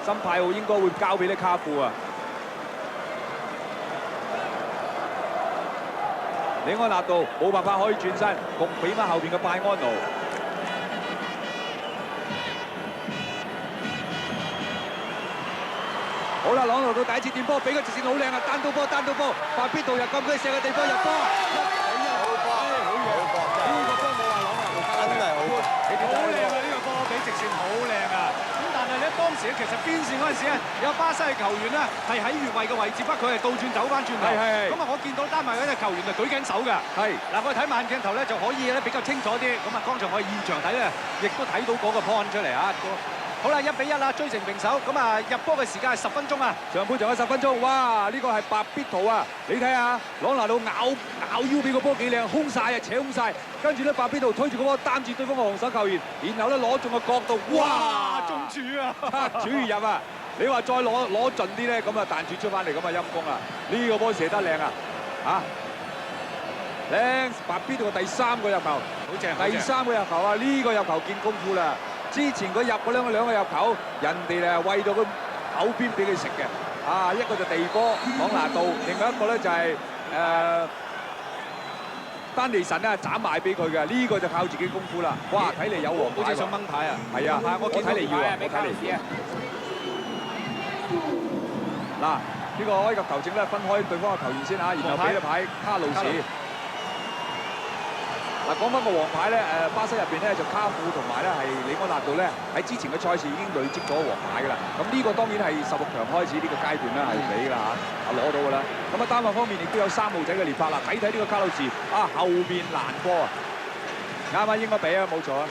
心態應該會交俾啲卡庫啊。李安納度冇辦法可以轉身，焗俾翻後邊嘅拜安奴。好啦，朗奴到第一次掂波，俾個直線好靚啊！單刀波，白必道入禁區射嘅地方入波，好波，好嘢！呢個波冇話朗拿度真係好，好靚啊！呢個波俾直線好靚啊！咁但係咧當時咧其實邊線嗰陣時咧有巴西嘅球員咧係喺越位嘅位置，不過佢係倒轉走翻轉頭。咁啊，我見到丹麥嗰隻球員就舉緊手㗎。嗱，我哋睇慢鏡頭咧就可以咧比較清楚啲。咁啊，剛才我哋現場睇咧，亦都睇到嗰個 point 出嚟啊！好啦，1比1啦，追成平手。咁啊，入波嘅時間係10分鐘啊！上半場嘅10分鐘，哇！呢個係白必圖啊！你睇下，朗拿度咬腰俾個波幾靚，空晒啊，扯空晒。跟住咧，白必圖推住個波擔住對方嘅防守球員，然後咧攞中個角度，哇！中柱啊！測柱入啊！你話再攞盡啲咧，咁啊彈柱出翻嚟，咁啊陰功啊！呢個波射得靚啊！嚇！靚！白必圖嘅第3個入球，好正！第3個入球啊！呢個入球見功夫啦！之前佢入嗰兩個入球，人哋咧餵到佢口邊俾佢食嘅，啊一個就地波朗拿度，另外一個咧就係丹尼神啊斬埋俾佢嘅，呢個就靠自己功夫啦。哇，睇嚟有黃牌，好似想掹牌啊！係啊，我睇嚟要啊，我睇嚟要。嗱，呢個埃及球證咧分開對方嘅球員先嚇，然後俾咗牌卡路士。嗱，講翻個黃牌咧，巴西入邊咧就卡庫同埋咧係李安納度咧喺之前嘅賽事已經累積咗黃牌㗎啦。咁呢個當然係16強開始呢個階段啦，係俾㗎啦嚇，攞到㗎啦。咁啊丹麥方面亦都有3號仔嘅列法啦，睇睇呢個卡路士啊後邊攔波啊，啱啱應該俾啊，冇錯啊。